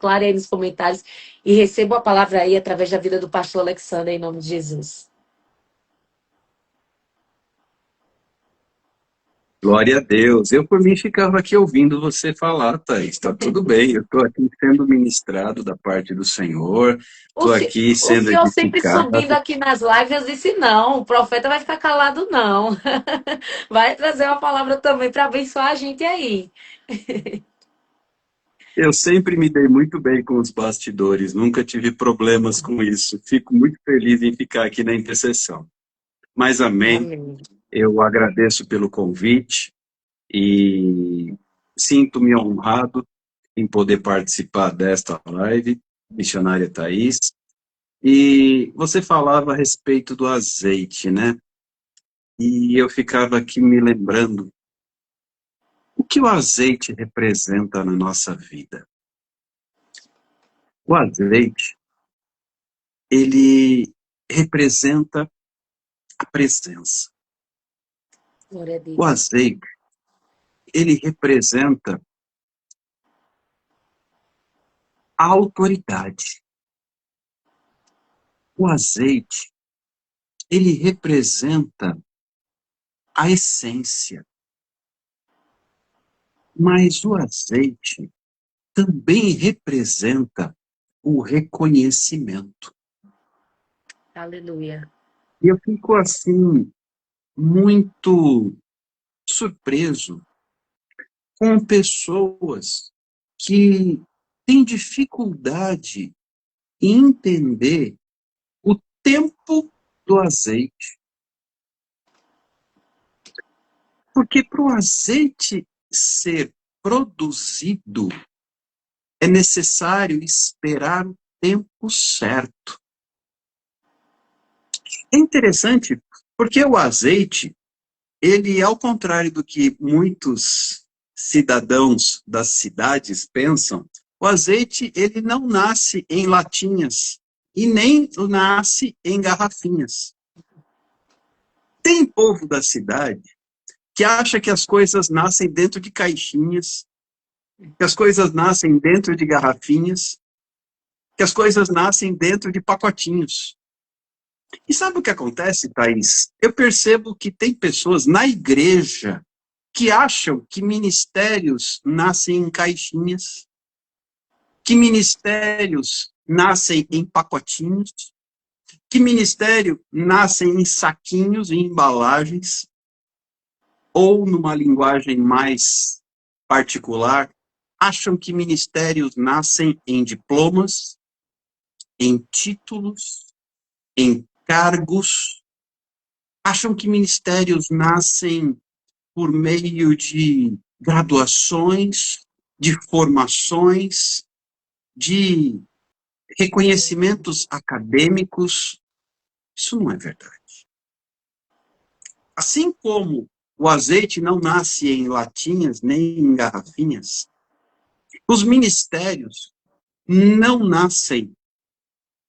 declare aí nos comentários e receba a palavra aí através da vida do pastor Alexander, em nome de Jesus. Glória a Deus. Eu, por mim, ficava aqui ouvindo você falar, Thaís. Está tudo bem. Eu estou aqui sendo ministrado da parte do Senhor. Estou aqui O sendo senhor sempre edificado. subindo aqui nas lives, eu disse, não, o profeta vai ficar calado, não. Vai trazer uma palavra também para abençoar a gente aí. Eu sempre me dei muito bem com os bastidores. Nunca tive problemas com isso. Fico muito feliz em ficar aqui na intercessão. Mas amém. Amém. Eu agradeço pelo convite e sinto-me honrado em poder participar desta live, missionária Thaís. E você falava a respeito do azeite, né? E eu ficava aqui me lembrando o que o azeite representa na nossa vida. O azeite, ele representa a presença. Glória a O Deus. azeite, ele representa a autoridade. O azeite, ele representa a essência. Mas o azeite também representa o reconhecimento. Aleluia. E eu fico assim, muito surpreso com pessoas que têm dificuldade em entender o tempo do azeite. Porque para o azeite ser produzido, é necessário esperar o tempo certo. É interessante, porque o azeite, ele, ao contrário do que muitos cidadãos das cidades pensam, o azeite, ele não nasce em latinhas e nem nasce em garrafinhas. Tem povo da cidade que acha que as coisas nascem dentro de caixinhas, que as coisas nascem dentro de garrafinhas, que as coisas nascem dentro de pacotinhos. E sabe o que acontece, Thaís? Eu percebo que tem pessoas na igreja que acham que ministérios nascem em caixinhas, que ministérios nascem em pacotinhos, que ministério nascem em saquinhos, em embalagens, ou numa linguagem mais particular, acham que ministérios nascem em diplomas, em títulos, em cargos, acham que ministérios nascem por meio de graduações, de formações, de reconhecimentos acadêmicos. Isso não é verdade. Assim como o azeite não nasce em latinhas nem em garrafinhas, os ministérios não nascem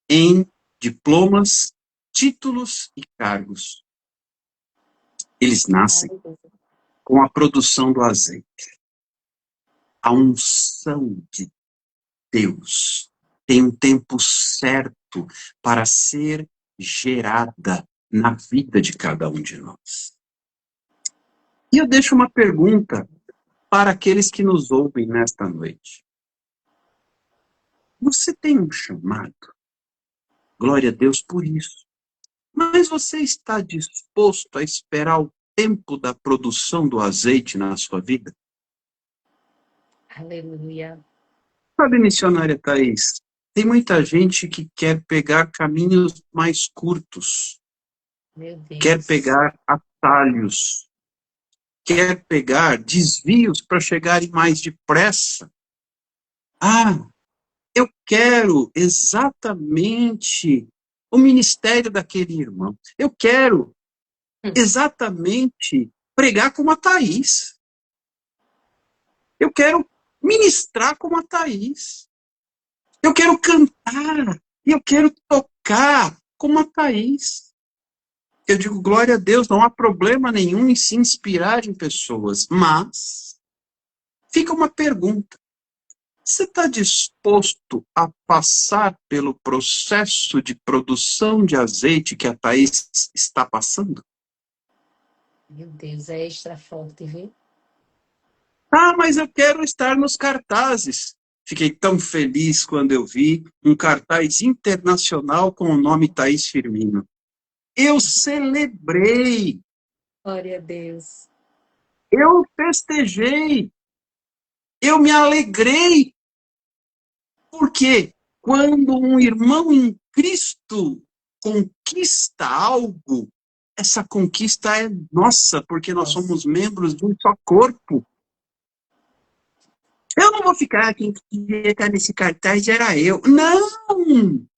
em diplomas, títulos e cargos. Eles nascem com a produção do azeite. A unção de Deus tem um tempo certo para ser gerada na vida de cada um de nós. E eu deixo uma pergunta para aqueles que nos ouvem nesta noite. Você tem um chamado? Glória a Deus por isso. Mas você está disposto a esperar o tempo da produção do azeite na sua vida? Aleluia. Sabe, missionária Thaís, tem muita gente que quer pegar caminhos mais curtos, Meu Deus. quer pegar atalhos, quer pegar desvios para chegarem mais depressa. Ah, eu quero exatamente o ministério daquele irmão. Eu quero exatamente pregar como a Thaís. Eu quero ministrar como a Thaís. Eu quero cantar. E eu quero tocar como a Thaís. Eu digo, glória a Deus, não há problema nenhum em se inspirar em pessoas. Mas fica uma pergunta. Você está disposto a passar pelo processo de produção de azeite que a Thaís está passando? Meu Deus, é extra forte, viu? Ah, mas eu quero estar nos cartazes. Fiquei tão feliz quando eu vi um cartaz internacional com o nome Thaís Firmino. Eu celebrei, Glória a Deus. eu festejei, eu me alegrei. Porque quando um irmão em Cristo conquista algo, essa conquista é nossa, porque nós Nossa. somos membros de um só corpo. Eu não vou ficar, quem queria estar nesse cartaz era eu. Não!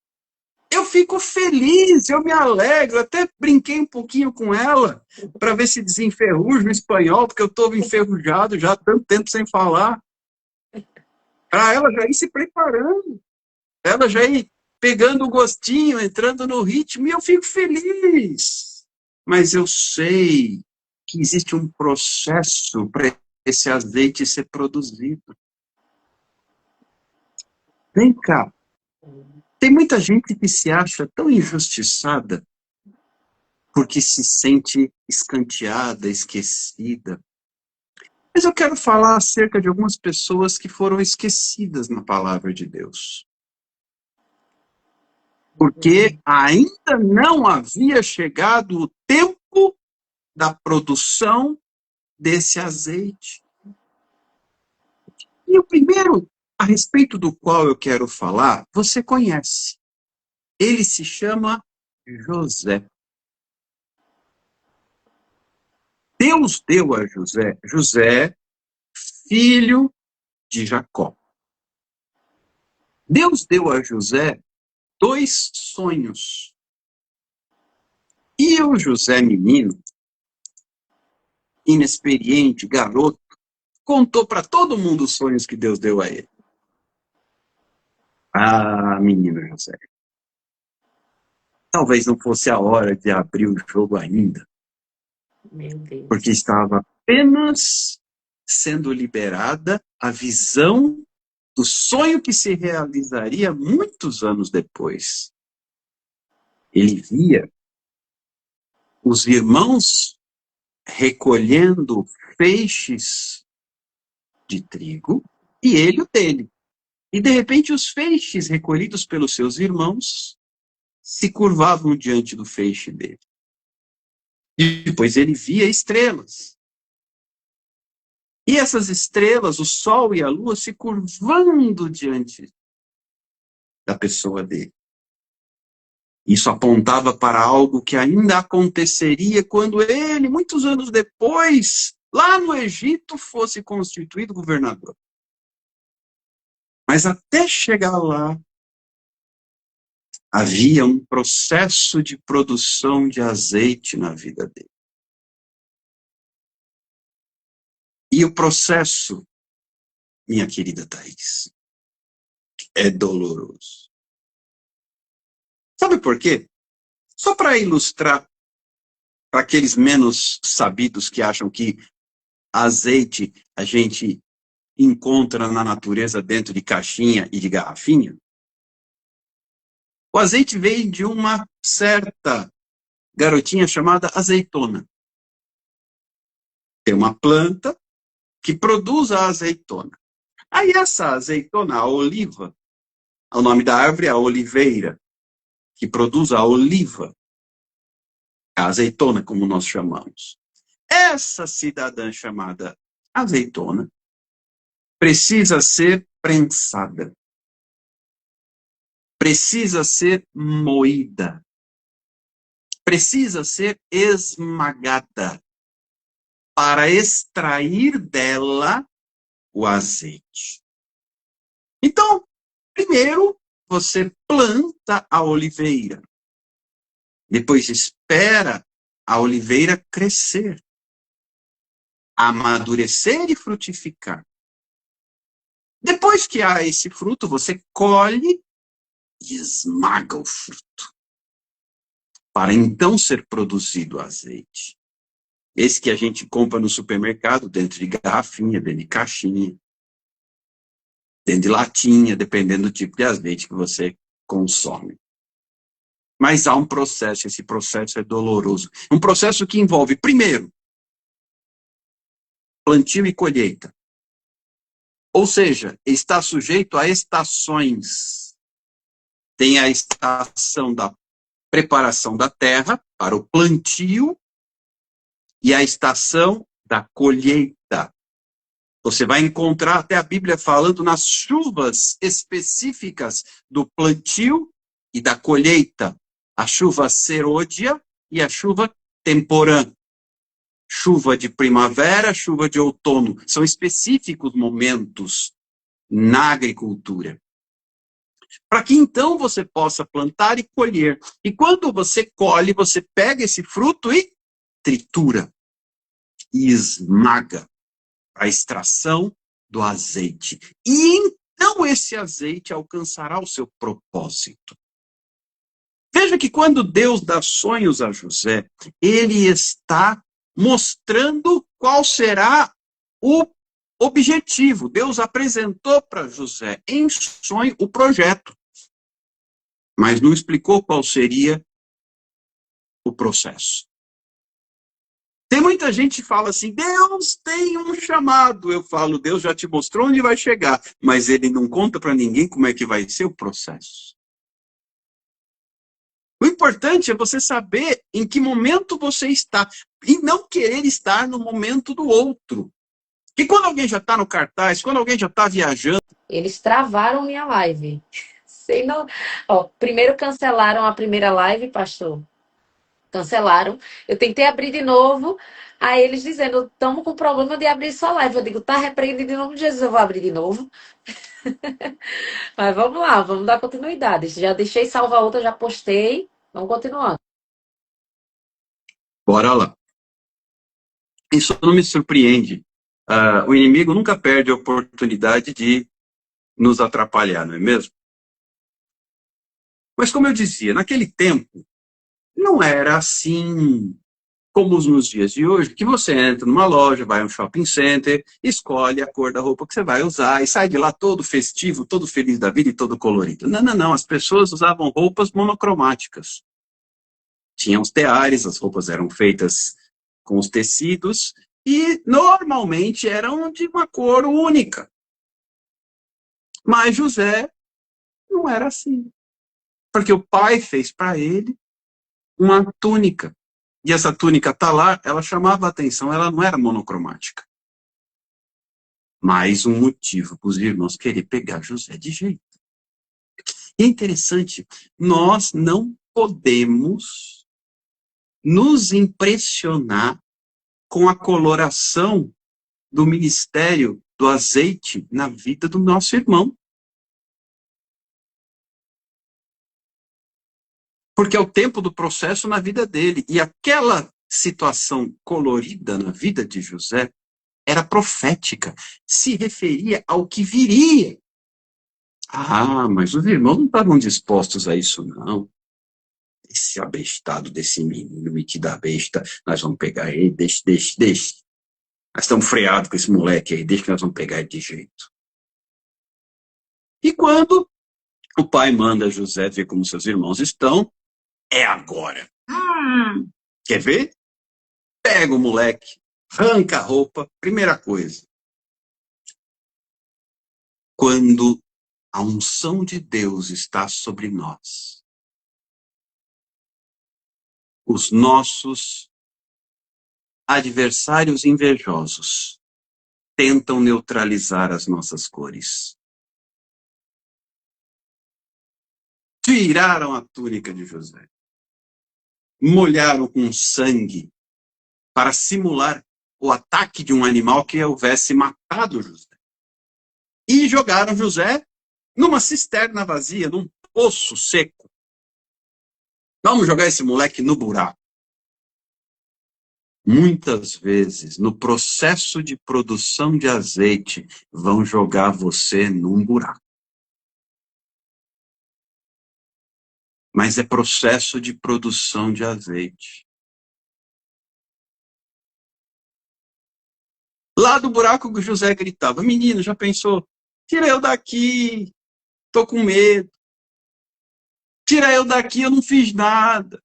Eu fico feliz, eu me alegro, até brinquei um pouquinho com ela, para ver se desenferruja o espanhol, porque eu estou enferrujado já há tanto tempo sem falar. Para ela já ir se preparando. Ela já ir pegando o gostinho, entrando no ritmo, e eu fico feliz. Mas eu sei que existe um processo para esse azeite ser produzido. Vem cá, tem muita gente que se acha tão injustiçada porque se sente escanteada, esquecida. Mas eu quero falar acerca de algumas pessoas que foram esquecidas na palavra de Deus. Porque ainda não havia chegado o tempo da produção desse azeite. E o primeiro a respeito do qual eu quero falar, você conhece. Ele se chama José. Deus deu a José, filho de Jacó. Deus deu a José 2 sonhos. E o José menino, inexperiente, garoto, contou para todo mundo os sonhos que Deus deu a ele. Ah, menino José, talvez não fosse a hora de abrir o jogo ainda, Meu porque Deus. estava apenas sendo liberada a visão do sonho que se realizaria muitos anos depois. Ele via os irmãos recolhendo feixes de trigo e ele o dele. E de repente os feixes recolhidos pelos seus irmãos se curvavam diante do feixe dele. E depois ele via estrelas. E essas estrelas, o sol e a lua, se curvando diante da pessoa dele. Isso apontava para algo que ainda aconteceria quando ele, muitos anos depois, lá no Egito, fosse constituído governador. Mas até chegar lá, havia um processo de produção de azeite na vida dele. E o processo, minha querida Thaís, é doloroso. Sabe por quê? Só para ilustrar para aqueles menos sabidos que acham que azeite a gente encontra na natureza dentro de caixinha e de garrafinha. O azeite veio de uma certa garotinha chamada azeitona. Tem uma planta que produz a azeitona. Aí essa azeitona, a oliva, o nome da árvore é a oliveira, que produz a oliva, a azeitona, como nós chamamos. Essa cidadã chamada azeitona precisa ser prensada, precisa ser moída, precisa ser esmagada para extrair dela o azeite. Então, primeiro você planta a oliveira, depois espera a oliveira crescer, amadurecer e frutificar. Depois que há esse fruto, você colhe e esmaga o fruto, para então ser produzido azeite. Esse que a gente compra no supermercado, dentro de garrafinha, dentro de caixinha. dentro de latinha, dependendo do tipo de azeite que você consome. Mas há um processo, esse processo é doloroso. Um processo que envolve, primeiro, plantio e colheita. Ou seja, está sujeito a estações. Tem a estação da preparação da terra para o plantio e a estação da colheita. Você vai encontrar até a Bíblia falando nas chuvas específicas do plantio e da colheita. A chuva serôdia e a chuva temporã. Chuva de primavera, chuva de outono. São específicos momentos na agricultura. Para que então você possa plantar e colher. E quando você colhe, você pega esse fruto e tritura. E esmaga a extração do azeite. E então esse azeite alcançará o seu propósito. Veja que quando Deus dá sonhos a José, ele está mostrando qual será o objetivo. Deus apresentou para José em sonho o projeto, mas não explicou qual seria o processo. Tem muita gente que fala assim, Deus tem um chamado. Eu falo, Deus já te mostrou onde vai chegar, mas ele não conta para ninguém como é que vai ser o processo. O importante é você saber em que momento você está e não querer estar no momento do outro. E quando alguém já está no cartaz, quando alguém já está viajando... Eles travaram minha live. Sei não. Ó, primeiro cancelaram a primeira live, pastor. Cancelaram. Eu tentei abrir de novo. Aí eles dizendo, estamos com problema de abrir sua live. Eu digo, tá repreendido em nome de Jesus, eu vou abrir de novo. Mas vamos lá, vamos dar continuidade. Já deixei salvar outra, já postei. Vamos continuando. Bora lá. Isso não me surpreende. O inimigo nunca perde a oportunidade de nos atrapalhar, não é mesmo? Mas como eu dizia, naquele tempo, não era assim como nos dias de hoje, que você entra numa loja, vai a um shopping center, escolhe a cor da roupa que você vai usar e sai de lá todo festivo, todo feliz da vida e todo colorido. Não, não, não. As pessoas usavam roupas monocromáticas. Tinham os teares, as roupas eram feitas com os tecidos e normalmente eram de uma cor única. Mas José não era assim. Porque o pai fez para ele uma túnica. E essa túnica tá lá, ela chamava a atenção, ela não era monocromática. Mais um motivo para os irmãos querer pegar José de jeito. E é interessante, nós não podemos nos impressionar com a coloração do ministério do azeite na vida do nosso irmão. Porque é o tempo do processo na vida dele. E aquela situação colorida na vida de José era profética, se referia ao que viria. Ah, mas os irmãos não estavam dispostos a isso, não. Esse abestado desse menino, metido a besta, nós vamos pegar ele, deixa. Nós estamos freados com esse moleque aí, deixa que nós vamos pegar ele de jeito. E quando o pai manda José ver como seus irmãos estão, é agora. Quer ver? Pega o moleque, arranca a roupa, primeira coisa. Quando a unção de Deus está sobre nós, os nossos adversários invejosos tentam neutralizar as nossas cores. Tiraram a túnica de José, molharam com sangue para simular o ataque de um animal que houvesse matado José. E jogaram José numa cisterna vazia, num poço seco. Vamos jogar esse moleque no buraco. Muitas vezes, no processo de produção de azeite, vão jogar você num buraco. Mas é processo de produção de azeite. Lá do buraco, José gritava, menino, já pensou? Tira eu daqui, tô com medo. Tira eu daqui, eu não fiz nada.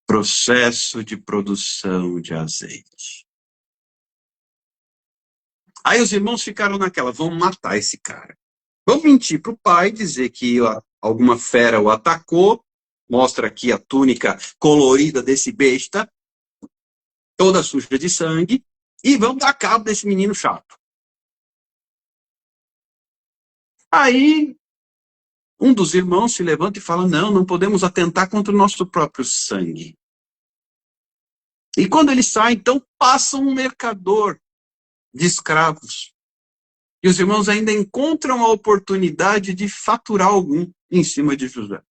Processo de produção de azeite. Aí os irmãos ficaram naquela, vamos matar esse cara. Vamos mentir para o pai, dizer que alguma fera o atacou, mostra aqui a túnica colorida desse besta, toda suja de sangue, e vamos dar cabo desse menino chato. Aí um dos irmãos se levanta e fala, não podemos atentar contra o nosso próprio sangue. E quando ele sai, então passa um mercador de escravos. E os irmãos ainda encontram a oportunidade de faturar algum em cima de José.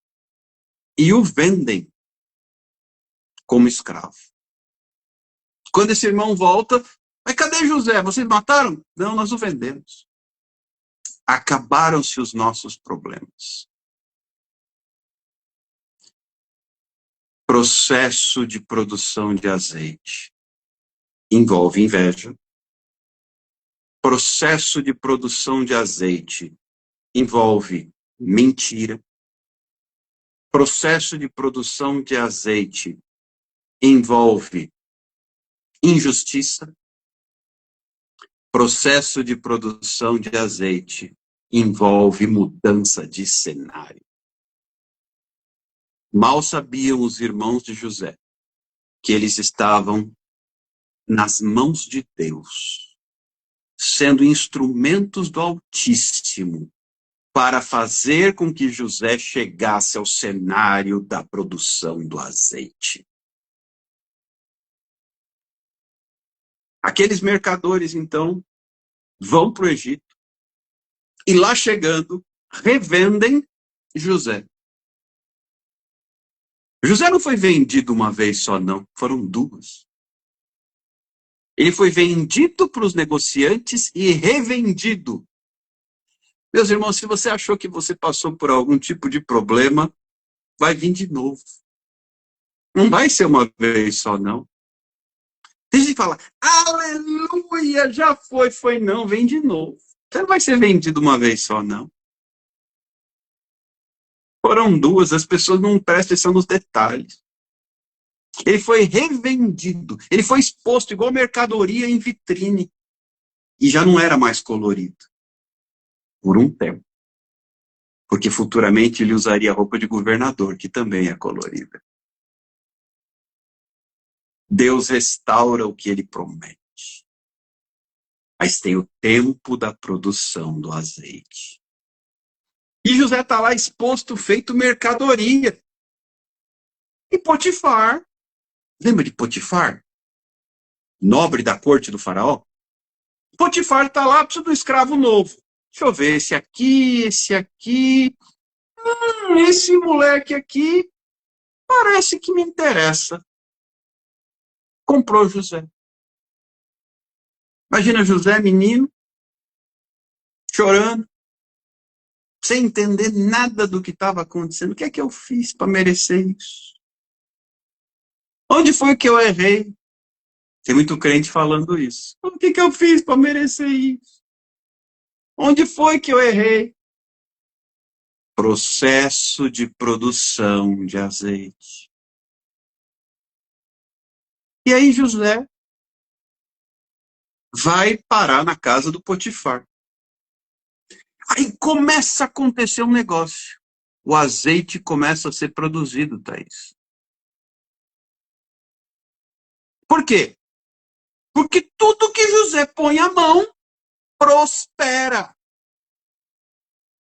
E o vendem como escravo. Quando esse irmão volta, mas cadê José? Vocês mataram? Não, nós o vendemos. Acabaram-se os nossos problemas. Processo de produção de azeite envolve inveja. Processo de produção de azeite envolve mentira. Processo de produção de azeite envolve injustiça. Processo de produção de azeite envolve mudança de cenário. Mal sabiam os irmãos de José que eles estavam nas mãos de Deus, sendo instrumentos do Altíssimo para fazer com que José chegasse ao cenário da produção do azeite. Aqueles mercadores, então, vão para o Egito e lá chegando, revendem José. José não foi vendido uma vez só, não. Foram duas. Ele foi vendido para os negociantes e revendido. Meus irmãos, se você achou que você passou por algum tipo de problema, vai vir de novo. Não vai ser uma vez só, não. Tem gente que fala, aleluia, já foi. Foi não, vem de novo. Você não vai ser vendido uma vez só, não. Foram duas, as pessoas não prestam atenção nos detalhes. Ele foi revendido, ele foi exposto igual mercadoria em vitrine. E já não era mais colorido. Por um tempo. Porque futuramente ele usaria a roupa de governador, que também é colorida. Deus restaura o que ele promete. Mas tem o tempo da produção do azeite. E José está lá exposto, feito mercadoria. E Potifar, lembra de Potifar? Nobre da corte do faraó? Potifar está lá, precisa de um escravo novo. Deixa eu ver, esse aqui. Esse moleque aqui parece que me interessa. Comprou José. Imagina José, menino, chorando, sem entender nada do que estava acontecendo. O que é que eu fiz para merecer isso? Onde foi que eu errei? Tem muito crente falando isso. O que eu fiz para merecer isso? Onde foi que eu errei? Processo de produção de azeite. E aí José vai parar na casa do Potifar. Aí começa a acontecer um negócio. O azeite começa a ser produzido, Thaís. Por quê? Porque tudo que José põe a mão, prospera.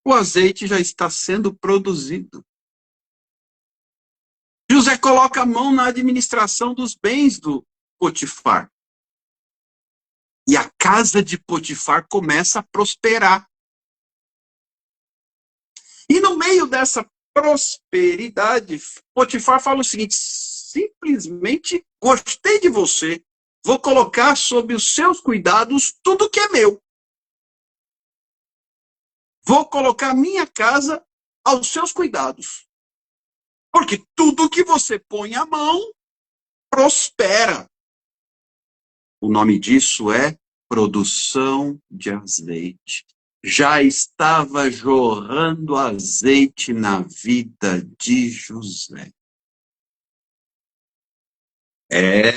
O azeite já está sendo produzido. José coloca a mão na administração dos bens do Potifar. E a casa de Potifar começa a prosperar. E no meio dessa prosperidade, Potifar fala o seguinte, simplesmente gostei de você, vou colocar sob os seus cuidados tudo que é meu. Vou colocar minha casa aos seus cuidados. Porque tudo que você põe a mão, prospera. O nome disso é produção de azeite. Já estava jorrando azeite na vida de José.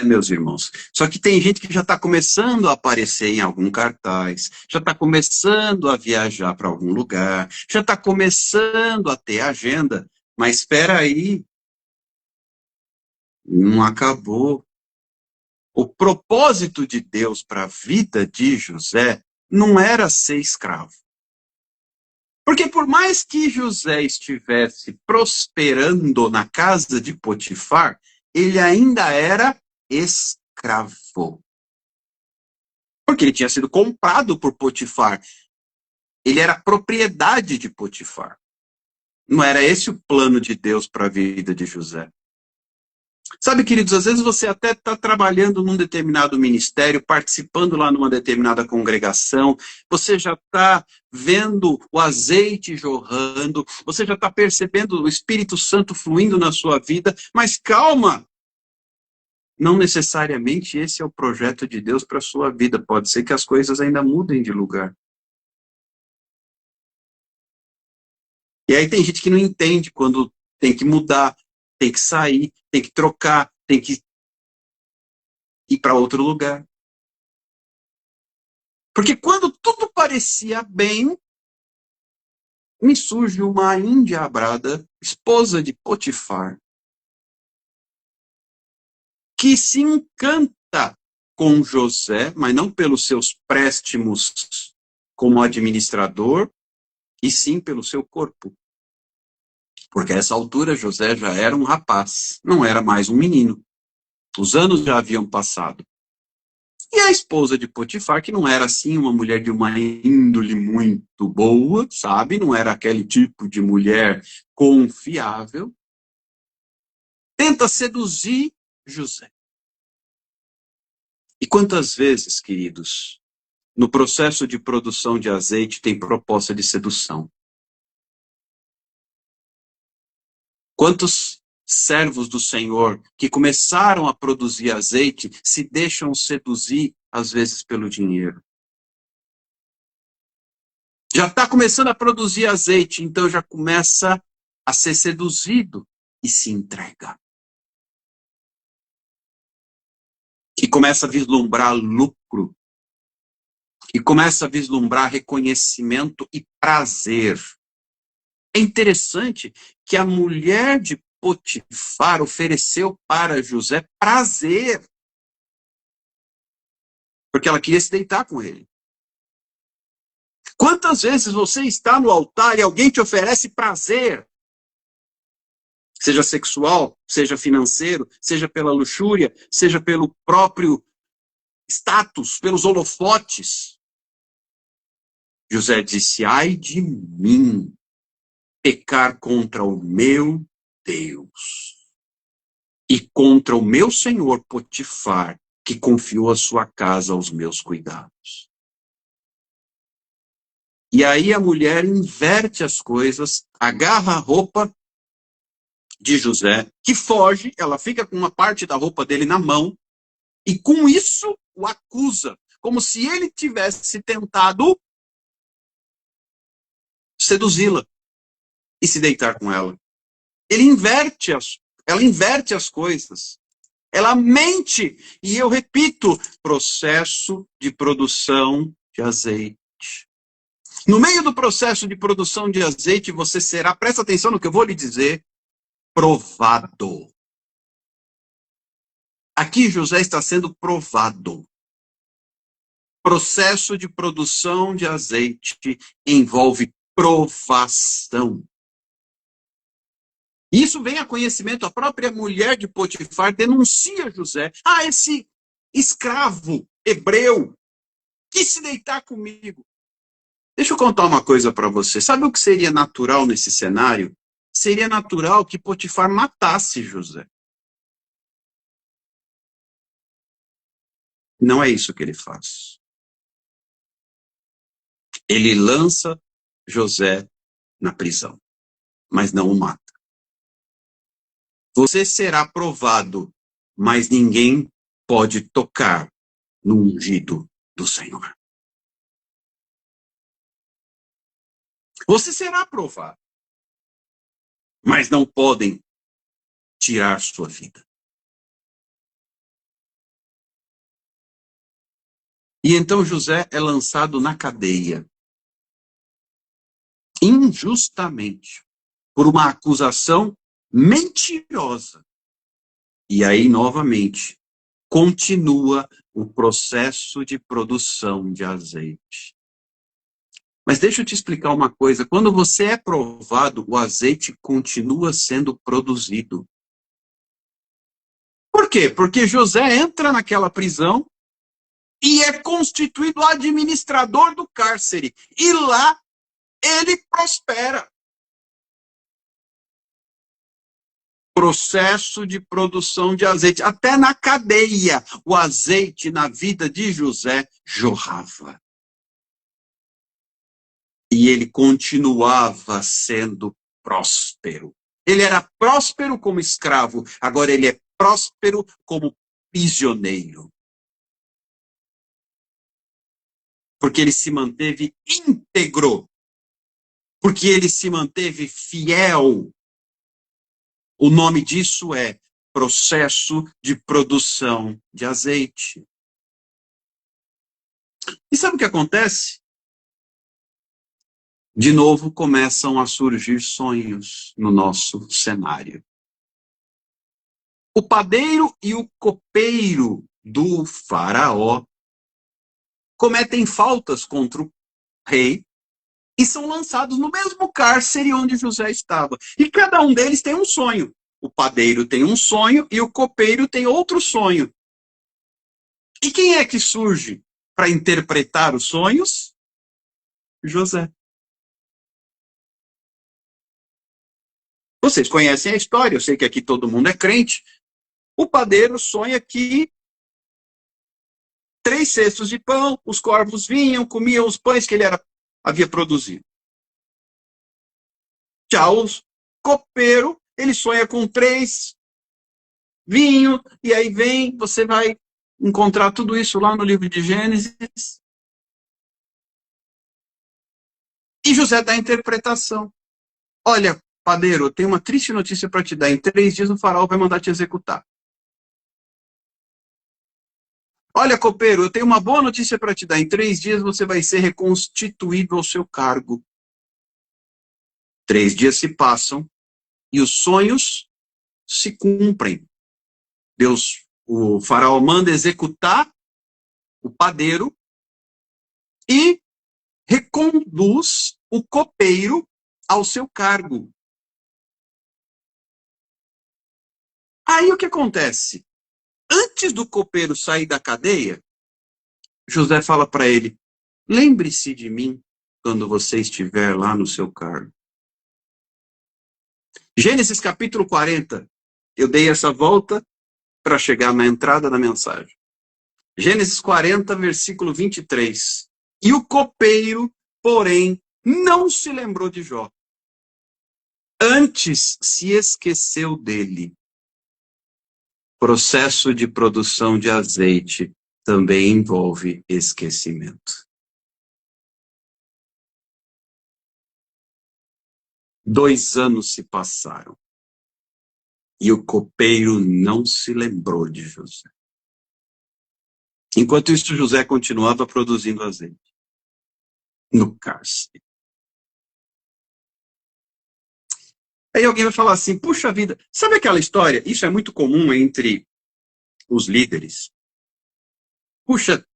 Meus irmãos. Só que tem gente que já está começando a aparecer em algum cartaz, já está começando a viajar para algum lugar, já está começando a ter agenda. Mas espera aí, não acabou. O propósito de Deus para a vida de José não era ser escravo. Porque por mais que José estivesse prosperando na casa de Potifar, ele ainda era escravo. Porque ele tinha sido comprado por Potifar. Ele era propriedade de Potifar. Não era esse o plano de Deus para a vida de José. Sabe, queridos, às vezes você até está trabalhando num determinado ministério, participando lá numa determinada congregação, você já está vendo o azeite jorrando, você já está percebendo o Espírito Santo fluindo na sua vida, mas calma! Não necessariamente esse é o projeto de Deus para a sua vida, pode ser que as coisas ainda mudem de lugar. E aí tem gente que não entende quando tem que mudar, tem que sair, tem que trocar, tem que ir para outro lugar. Porque quando tudo parecia bem, me surge uma endiabrada, esposa de Potifar, que se encanta com José, mas não pelos seus préstimos como administrador, e sim pelo seu corpo. Porque a essa altura José já era um rapaz, não era mais um menino. Os anos já haviam passado. E a esposa de Potifar, que não era assim uma mulher de uma índole muito boa, sabe? Não era aquele tipo de mulher confiável, tenta seduzir José. E quantas vezes, queridos, no processo de produção de azeite tem proposta de sedução? Quantos servos do Senhor que começaram a produzir azeite se deixam seduzir, às vezes, pelo dinheiro? Já está começando a produzir azeite, então já começa a ser seduzido e se entrega. E começa a vislumbrar lucro. E começa a vislumbrar reconhecimento e prazer. É interessante que a mulher de Potifar ofereceu para José prazer. Porque ela queria se deitar com ele. Quantas vezes você está no altar e alguém te oferece prazer? Seja sexual, seja financeiro, seja pela luxúria, seja pelo próprio status, pelos holofotes. José disse, ai de mim, pecar contra o meu Deus e contra o meu senhor Potifar, que confiou a sua casa aos meus cuidados. E aí a mulher inverte as coisas, agarra a roupa de José, que foge, ela fica com uma parte da roupa dele na mão, e com isso o acusa, como se ele tivesse tentado seduzi-la e se deitar com ela. Ela inverte as coisas. Ela mente. E eu repito, processo de produção de azeite. No meio do processo de produção de azeite, você será, presta atenção no que eu vou lhe dizer, provado. Aqui José está sendo provado. Processo de produção de azeite envolve provação. Isso vem a conhecimento, a própria mulher de Potifar denuncia José. Ah, esse escravo hebreu quis se deitar comigo. Deixa eu contar uma coisa para você. Sabe o que seria natural nesse cenário? Seria natural que Potifar matasse José. Não é isso que ele faz. Ele lança José na prisão, mas não o mata. Você será provado, mas ninguém pode tocar no ungido do Senhor. Você será aprovado, mas não podem tirar sua vida. E então José é lançado na cadeia, injustamente, por uma acusação mentirosa. E aí, novamente, continua o processo de produção de azeite. Mas deixa eu te explicar uma coisa. Quando você é provado, o azeite continua sendo produzido. Por quê? Porque José entra naquela prisão e é constituído administrador do cárcere. E lá ele prospera. Processo de produção de azeite. Até na cadeia, o azeite na vida de José jorrava. E ele continuava sendo próspero. Ele era próspero como escravo, agora ele é próspero como prisioneiro. Porque ele se manteve íntegro. Porque ele se manteve fiel. O nome disso é processo de produção de azeite. E sabe o que acontece? De novo começam a surgir sonhos no nosso cenário. O padeiro e o copeiro do faraó cometem faltas contra o rei e são lançados no mesmo cárcere onde José estava. E cada um deles tem um sonho. O padeiro tem um sonho e o copeiro tem outro sonho. E quem é que surge para interpretar os sonhos? José. Vocês conhecem a história, eu sei que aqui todo mundo é crente. O padeiro sonha que 3 cestos de pão, os corvos vinham, comiam os pães que ele havia produzido. Já o copeiro, ele sonha com 3 vinho, e aí vem, você vai encontrar tudo isso lá no livro de Gênesis. E José dá a interpretação. Olha, padeiro, eu tenho uma triste notícia para te dar. Em 3 dias o faraó vai mandar te executar. Olha, copeiro, eu tenho uma boa notícia para te dar. Em 3 dias você vai ser reconstituído ao seu cargo. 3 dias se passam e os sonhos se cumprem. O faraó manda executar o padeiro e reconduz o copeiro ao seu cargo. Aí o que acontece? Antes do copeiro sair da cadeia, José fala para ele: lembre-se de mim quando você estiver lá no seu cargo. Gênesis capítulo 40. Eu dei essa volta para chegar na entrada da mensagem. Gênesis 40, versículo 23. E o copeiro, porém, não se lembrou de Jó. Antes se esqueceu dele. Processo de produção de azeite também envolve esquecimento. 2 anos se passaram. E o copeiro não se lembrou de José. Enquanto isso, José continuava produzindo azeite no cárcere. Aí alguém vai falar assim: puxa vida, sabe aquela história? Isso é muito comum entre os líderes. Puxa,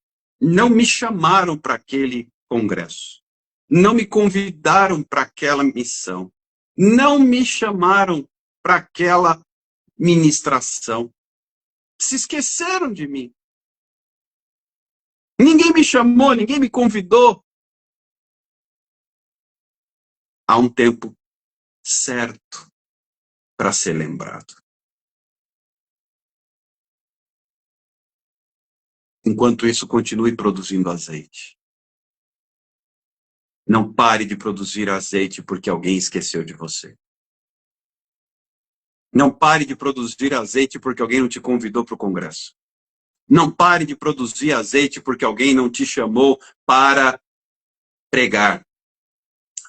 não me chamaram para aquele congresso. Não me convidaram para aquela missão. Não me chamaram para aquela ministração. Se esqueceram de mim. Ninguém me chamou, ninguém me convidou. Há um tempo certo para ser lembrado. Enquanto isso, continue produzindo azeite. Não pare de produzir azeite porque alguém esqueceu de você. Não pare de produzir azeite porque alguém não te convidou para o congresso. Não pare de produzir azeite porque alguém não te chamou para pregar.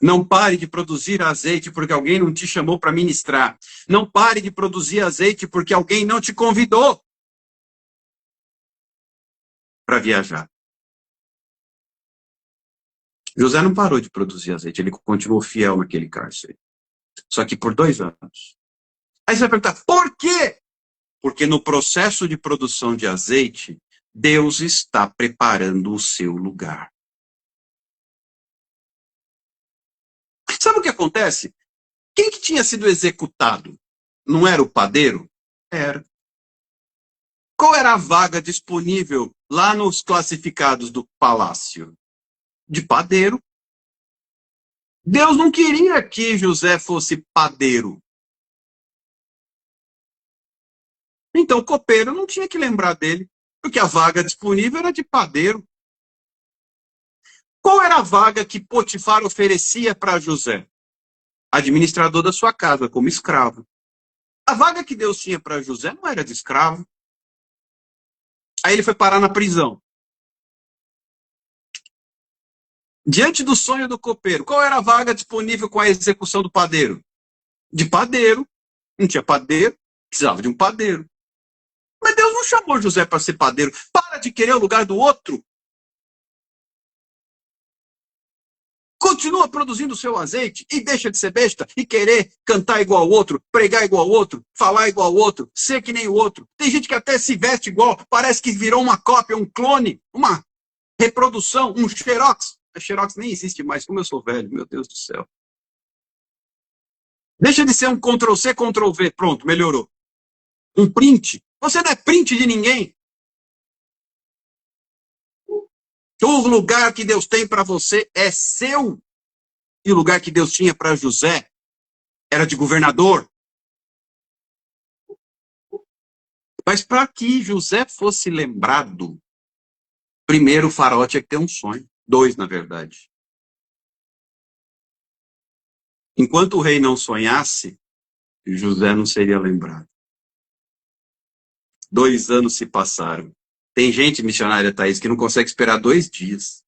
Não pare de produzir azeite porque alguém não te chamou para ministrar. Não pare de produzir azeite porque alguém não te convidou para viajar. José não parou de produzir azeite, ele continuou fiel naquele cárcere. Só que por 2 anos. Aí você vai perguntar, por quê? Porque no processo de produção de azeite, Deus está preparando o seu lugar. Sabe o que acontece? Quem que tinha sido executado? Não era o padeiro? Era. Qual era a vaga disponível lá nos classificados do palácio? De padeiro. Deus não queria que José fosse padeiro. Então o copeiro não tinha que lembrar dele, porque a vaga disponível era de padeiro. Qual era a vaga que Potifar oferecia para José? Administrador da sua casa, como escravo. A vaga que Deus tinha para José não era de escravo. Aí ele foi parar na prisão. Diante do sonho do copeiro, qual era a vaga disponível com a execução do padeiro? De padeiro. Não tinha padeiro, precisava de um padeiro. Mas Deus não chamou José para ser padeiro. Para de querer o lugar do outro. Continua produzindo o seu azeite e deixa de ser besta e querer cantar igual ao outro, pregar igual ao outro, falar igual ao outro, ser que nem o outro. Tem gente que até se veste igual, parece que virou uma cópia, um clone, uma reprodução, um xerox. A xerox nem existe mais, como eu sou velho, meu Deus do céu. Deixa de ser um Ctrl-C, Ctrl-V, pronto, melhorou. Um print. Você não é print de ninguém. O lugar que Deus tem para você é seu. E o lugar que Deus tinha para José era de governador. Mas para que José fosse lembrado, primeiro o faraó tinha que ter um sonho. 2, na verdade. Enquanto o rei não sonhasse, José não seria lembrado. 2 anos se passaram. Tem gente, missionária Thaís, que não consegue esperar 2 dias.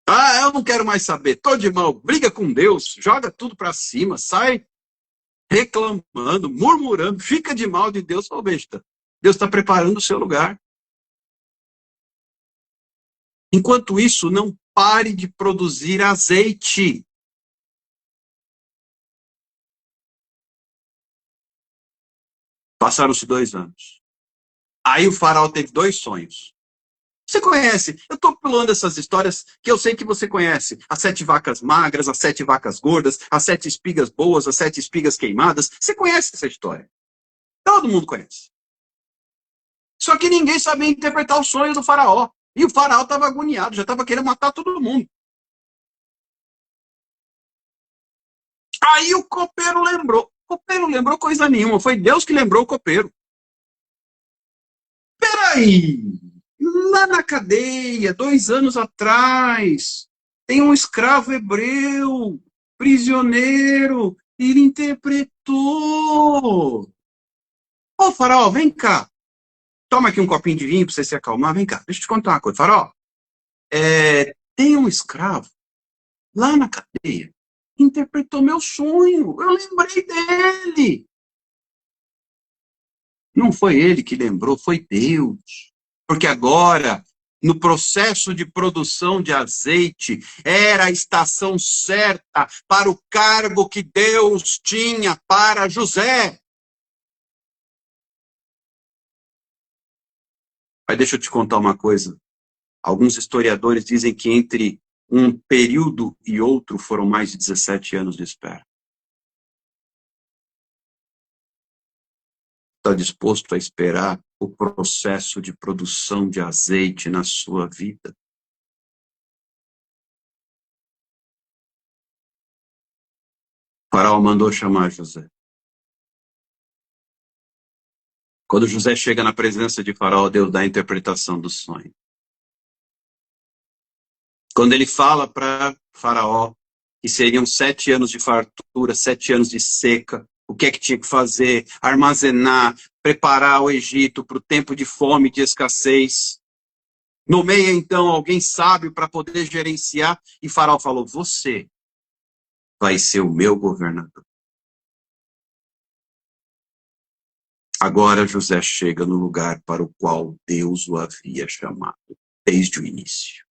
Ah, eu não quero mais saber. Tô de mal. Briga com Deus. Joga tudo para cima. Sai reclamando, murmurando. Fica de mal de Deus. Ô, besta. Deus está preparando o seu lugar. Enquanto isso, não pare de produzir azeite. Passaram-se 2 anos. Aí o faraó teve 2 sonhos. Você conhece, eu estou pulando essas histórias que eu sei que você conhece. As 7 vacas magras, as 7 vacas gordas, as 7 espigas boas, as 7 espigas queimadas. Você conhece essa história. Todo mundo conhece. Só que ninguém sabia interpretar o sonho do faraó. E o faraó estava agoniado, já estava querendo matar todo mundo. Aí o copeiro lembrou. O copeiro lembrou coisa nenhuma, foi Deus que lembrou o copeiro. Peraí! Lá na cadeia, 2 anos atrás, tem um escravo hebreu, prisioneiro, ele interpretou. Ô, faraó, vem cá. Toma aqui um copinho de vinho para você se acalmar. Vem cá, deixa eu te contar uma coisa. Faraó, tem um escravo lá na cadeia, interpretou meu sonho. Eu lembrei dele. Não foi ele que lembrou, foi Deus. Porque agora, no processo de produção de azeite, era a estação certa para o cargo que Deus tinha para José. Mas deixa eu te contar uma coisa. Alguns historiadores dizem que entre um período e outro foram mais de 17 anos de espera. Está disposto a esperar o processo de produção de azeite na sua vida? O faraó mandou chamar José. Quando José chega na presença de Faraó, Deus dá a interpretação do sonho. Quando ele fala para Faraó que seriam 7 anos de fartura, 7 anos de seca, o que é que tinha que fazer, armazenar, preparar o Egito para o tempo de fome, de escassez. Nomeia, então, alguém sábio para poder gerenciar. E Faraó falou, você vai ser o meu governador. Agora José chega no lugar para o qual Deus o havia chamado, desde o início.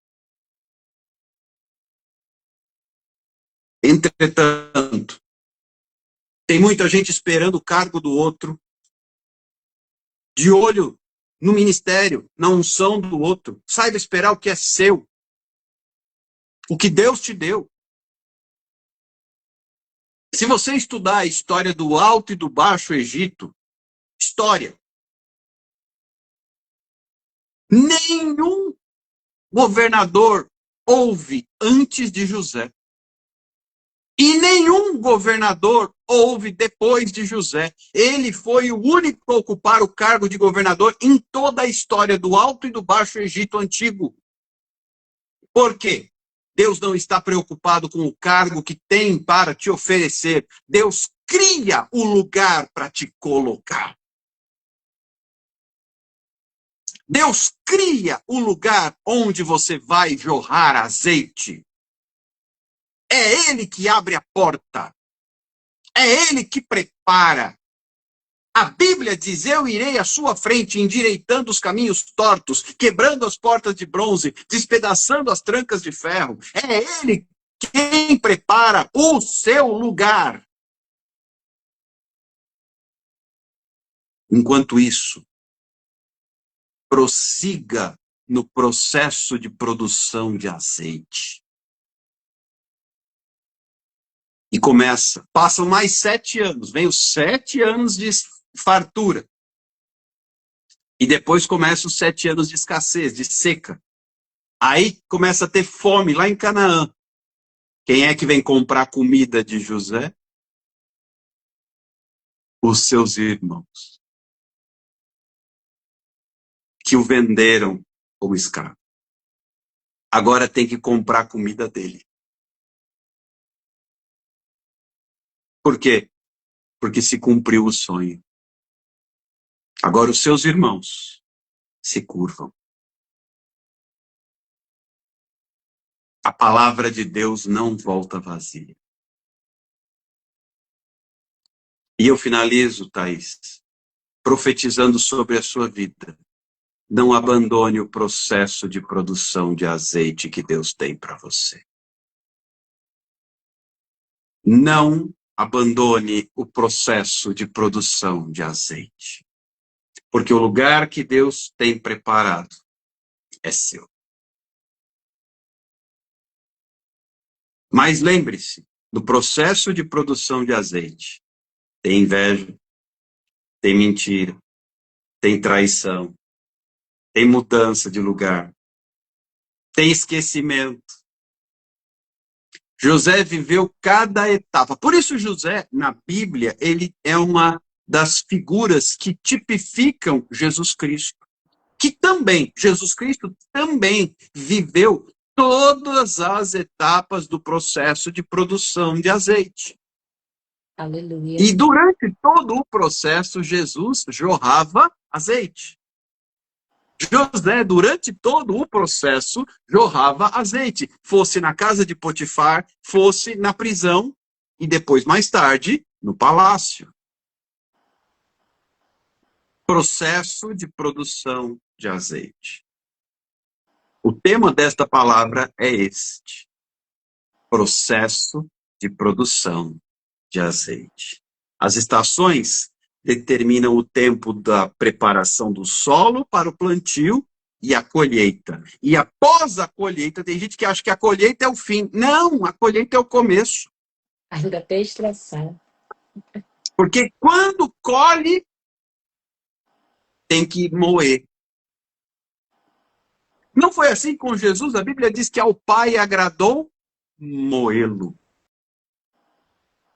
Entretanto, tem muita gente esperando o cargo do outro, de olho no ministério, na unção do outro. Saiba esperar o que é seu, o que Deus te deu. Se você estudar a história do Alto e do Baixo Egito, história, nenhum governador houve antes de José. E nenhum governador houve depois de José. Ele foi o único a ocupar o cargo de governador em toda a história do Alto e do Baixo Egito Antigo. Por quê? Deus não está preocupado com o cargo que tem para te oferecer. Deus cria o lugar para te colocar. Deus cria o lugar onde você vai jorrar azeite. É Ele que abre a porta. É Ele que prepara. A Bíblia diz, eu irei à sua frente, endireitando os caminhos tortos, quebrando as portas de bronze, despedaçando as trancas de ferro. É Ele quem prepara o seu lugar. Enquanto isso, prossiga no processo de produção de azeite. E começa. Passam mais 7 anos. Vem os 7 anos de fartura. E depois começam os 7 anos de escassez, de seca. Aí começa a ter fome lá em Canaã. Quem é que vem comprar comida de José? Os seus irmãos. Que o venderam como escravo. Agora tem que comprar a comida dele. Por quê? Porque se cumpriu o sonho. Agora os seus irmãos se curvam. A palavra de Deus não volta vazia. E eu finalizo, Thaís, profetizando sobre a sua vida. Não abandone o processo de produção de azeite que Deus tem para você. Não abandone o processo de produção de azeite. Porque o lugar que Deus tem preparado é seu. Mas lembre-se, no processo de produção de azeite, tem inveja, tem mentira, tem traição, tem mudança de lugar, tem esquecimento. José viveu cada etapa. Por isso José, na Bíblia, ele é uma das figuras que tipificam Jesus Cristo. Que também, Jesus Cristo também viveu todas as etapas do processo de produção de azeite. Aleluia. E durante todo o processo, Jesus jorrava azeite. José, durante todo o processo, jorrava azeite. Fosse na casa de Potifar, fosse na prisão e depois, mais tarde, no palácio. Processo de produção de azeite. O tema desta palavra é este. Processo de produção de azeite. As estações determinam o tempo da preparação do solo para o plantio e a colheita. E após a colheita, tem gente que acha que a colheita é o fim. Não, a colheita é o começo. Ainda tem extração. Porque quando colhe, tem que moer. Não foi assim com Jesus? A Bíblia diz que ao Pai agradou moê-lo.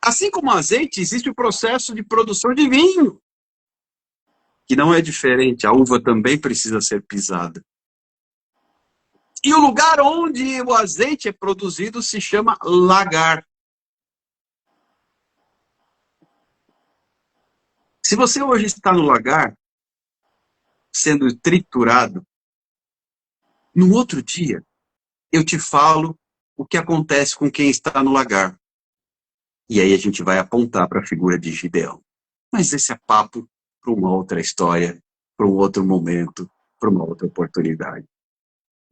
Assim como o azeite, existe o processo de produção de vinho, que não é diferente. A uva também precisa ser pisada. E o lugar onde o azeite é produzido se chama lagar. Se você hoje está no lagar, sendo triturado, no outro dia, eu te falo o que acontece com quem está no lagar. E aí a gente vai apontar para a figura de Gideão. Mas esse é papo para uma outra história, para um outro momento, para uma outra oportunidade.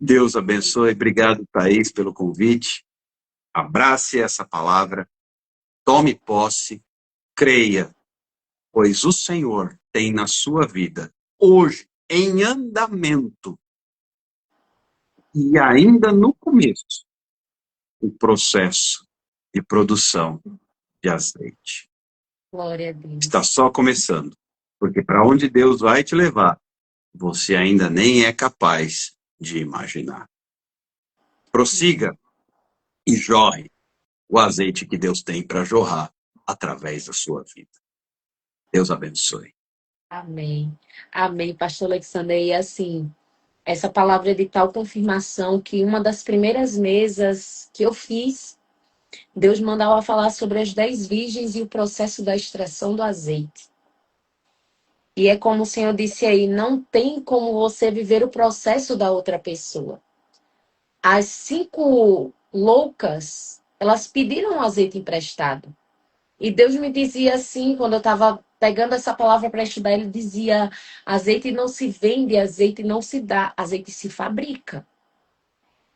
Deus abençoe. Obrigado, Thaís, pelo convite. Abrace essa palavra, tome posse, creia, pois o Senhor tem na sua vida, hoje, em andamento, e ainda no começo, o processo de produção de azeite. Glória a Deus. Está só começando, porque para onde Deus vai te levar, você ainda nem é capaz de imaginar. Prossiga e jorre o azeite que Deus tem para jorrar através da sua vida. Deus abençoe. Amém. Amém, pastor Alexander. E assim, essa palavra é de tal confirmação que uma das primeiras mesas que eu fiz, Deus mandava falar sobre as 10 virgens e o processo da extração do azeite. E é como o Senhor disse aí, não tem como você viver o processo da outra pessoa. As 5 loucas, elas pediram azeite emprestado. E Deus me dizia assim, quando eu estava pegando essa palavra para estudar, ele dizia, azeite não se vende, azeite não se dá, azeite se fabrica.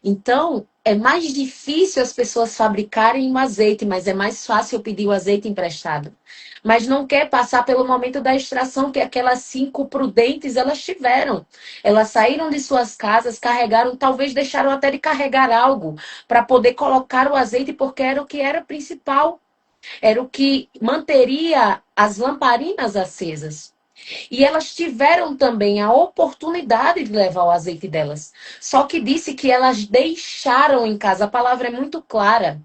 Então, é mais difícil as pessoas fabricarem um azeite, mas é mais fácil eu pedir o azeite emprestado. Mas não quer passar pelo momento da extração que aquelas 5 prudentes elas tiveram. Elas saíram de suas casas, carregaram, talvez deixaram até de carregar algo para poder colocar o azeite, porque era o que era principal. Era o que manteria as lamparinas acesas. E elas tiveram também a oportunidade de levar o azeite delas. Só que disse que elas deixaram em casa. A palavra é muito clara.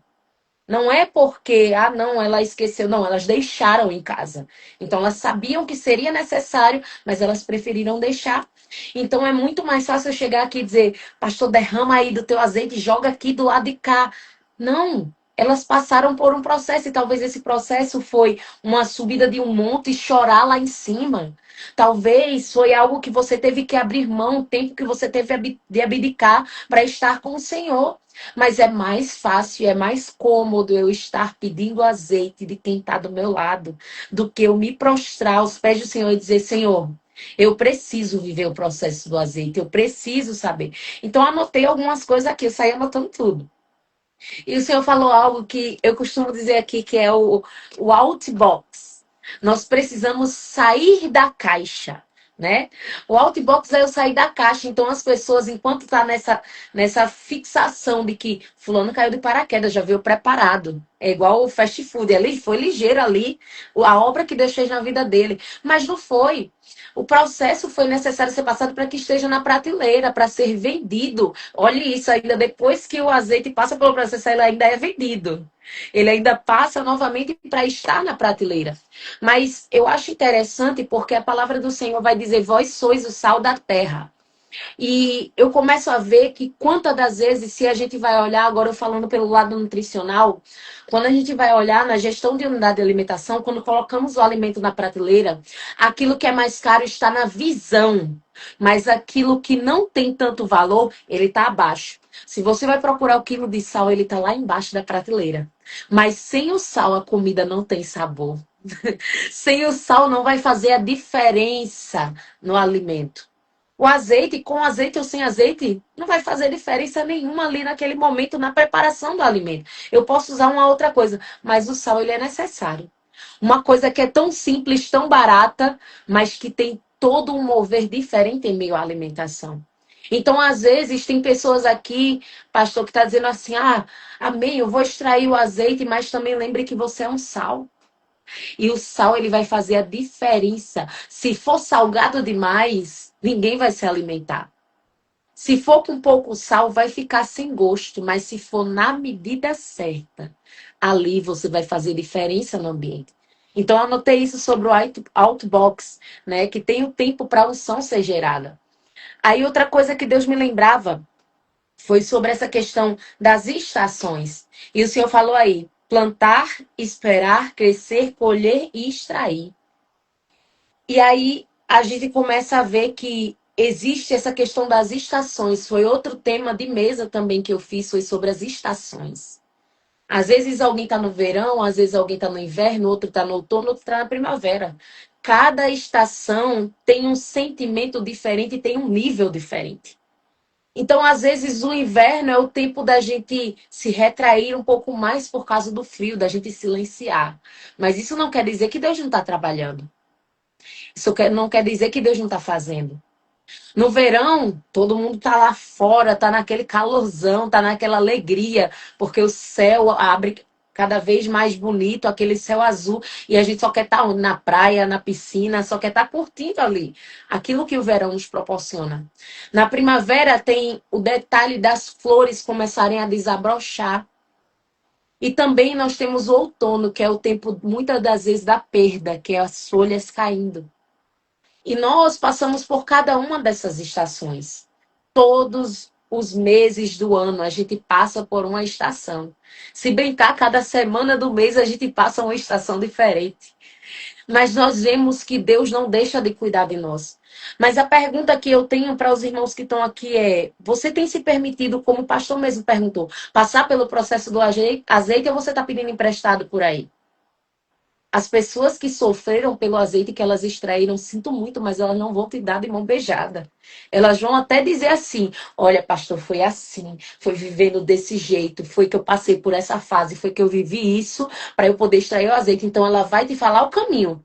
Não é porque, não, ela esqueceu. Não, elas deixaram em casa. Então, elas sabiam que seria necessário, mas elas preferiram deixar. Então, é muito mais fácil eu chegar aqui e dizer, pastor, derrama aí do teu azeite e joga aqui do lado de cá. Não. Elas passaram por um processo e talvez esse processo foi uma subida de um monte e chorar lá em cima. Talvez foi algo que você teve que abrir mão, tempo que você teve de abdicar para estar com o Senhor. Mas é mais fácil, é mais cômodo eu estar pedindo azeite de quem está do meu lado, do que eu me prostrar aos pés do Senhor e dizer, Senhor, eu preciso viver o processo do azeite, eu preciso saber. Então, anotei algumas coisas aqui, eu saí anotando tudo. E o senhor falou algo que eu costumo dizer aqui, que é o outbox. Nós precisamos sair da caixa, né? O outbox é eu sair da caixa. Então, as pessoas, enquanto tá nessa fixação de que fulano caiu de paraquedas, já veio preparado. É igual o fast food. Ele foi ligeiro ali, a obra que Deus fez na vida dele. Mas não foi. O processo foi necessário ser passado para que esteja na prateleira, para ser vendido. Olhe isso, ainda depois que o azeite passa pelo processo, ele ainda é vendido. Ele ainda passa novamente para estar na prateleira. Mas eu acho interessante porque a palavra do Senhor vai dizer: vós sois o sal da terra. E eu começo a ver que quantas das vezes, se a gente vai olhar, agora eu falando pelo lado nutricional, quando a gente vai olhar na gestão de unidade de alimentação, quando colocamos o alimento na prateleira, aquilo que é mais caro está na visão, mas aquilo que não tem tanto valor, ele está abaixo. Se você vai procurar o quilo de sal, ele está lá embaixo da prateleira. Mas sem o sal, a comida não tem sabor. Sem o sal, não vai fazer a diferença no alimento. O azeite, com azeite ou sem azeite, não vai fazer diferença nenhuma ali naquele momento na preparação do alimento. Eu posso usar uma outra coisa, mas o sal ele é necessário. Uma coisa que é tão simples, tão barata, mas que tem todo um mover diferente em meio à alimentação. Então, às vezes, tem pessoas aqui, pastor, que está dizendo assim, amém, eu vou extrair o azeite, mas também lembre que você é um sal. E o sal, ele vai fazer a diferença. Se for salgado demais, ninguém vai se alimentar. Se for com pouco sal, vai ficar sem gosto. Mas se for na medida certa, ali você vai fazer diferença no ambiente. Então, eu anotei isso sobre o Outbox, né? Que tem o tempo para a unção ser gerada. Aí, outra coisa que Deus me lembrava foi sobre essa questão das estações. E o senhor falou aí, plantar, esperar, crescer, colher e extrair. E aí a gente começa a ver que existe essa questão das estações. Foi outro tema de mesa também que eu fiz, foi sobre as estações. Às vezes alguém está no verão, às vezes alguém está no inverno, outro está no outono, outro está na primavera. Cada estação tem um sentimento diferente e tem um nível diferente. Então, às vezes, o inverno é o tempo da gente se retrair um pouco mais por causa do frio, da gente silenciar. Mas isso não quer dizer que Deus não está trabalhando. Não quer dizer que Deus não está fazendo. No verão, todo mundo tá lá fora, tá naquele calorzão, tá naquela alegria, porque o céu abre cada vez mais bonito, aquele céu azul, e a gente só quer estar na praia, na piscina, só quer estar curtindo ali aquilo que o verão nos proporciona. Na primavera tem o detalhe das flores começarem a desabrochar. E também nós temos o outono, que é o tempo, muitas das vezes, da perda, que é as folhas caindo. E nós passamos por cada uma dessas estações. Todos os meses do ano a gente passa por uma estação. Se brincar, cada semana do mês a gente passa uma estação diferente. Mas nós vemos que Deus não deixa de cuidar de nós. Mas a pergunta que eu tenho para os irmãos que estão aqui é: você tem se permitido, como o pastor mesmo perguntou, passar pelo processo do azeite ou você está pedindo emprestado por aí? As pessoas que sofreram pelo azeite que elas extraíram, sinto muito, mas elas não vão te dar de mão beijada. Elas vão até dizer assim: olha, pastor, foi assim, foi vivendo desse jeito, foi que eu passei por essa fase, foi que eu vivi isso para eu poder extrair o azeite. Então ela vai te falar o caminho.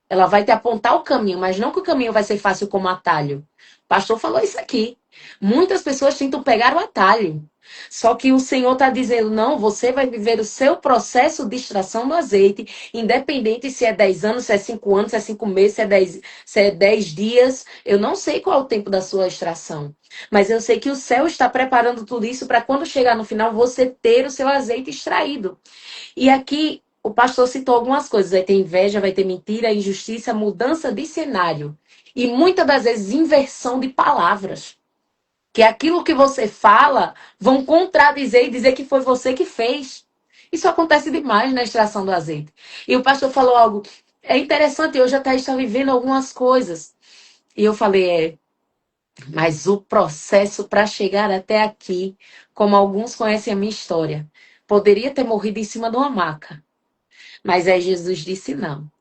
Ela vai te apontar o caminho, mas não que o caminho vai ser fácil como atalho. O pastor falou isso aqui. Muitas pessoas tentam pegar o atalho. Só que o Senhor está dizendo, não, você vai viver o seu processo de extração do azeite, independente se é 10 anos, se é 5 anos, se é 5 meses, se é 10 dias. Eu não sei qual é o tempo da sua extração. Mas eu sei que o céu está preparando tudo isso para quando chegar no final, você ter o seu azeite extraído. E aqui o pastor citou algumas coisas. Vai ter inveja, vai ter mentira, injustiça, mudança de cenário. E muitas das vezes inversão de palavras. Que aquilo que você fala vão contradizer e dizer que foi você que fez. Isso acontece demais na extração do azeite. E o pastor falou algo. É interessante, eu já está vivendo algumas coisas. E eu falei, mas o processo para chegar até aqui, como alguns conhecem a minha história, poderia ter morrido em cima de uma maca. Mas aí Jesus disse não.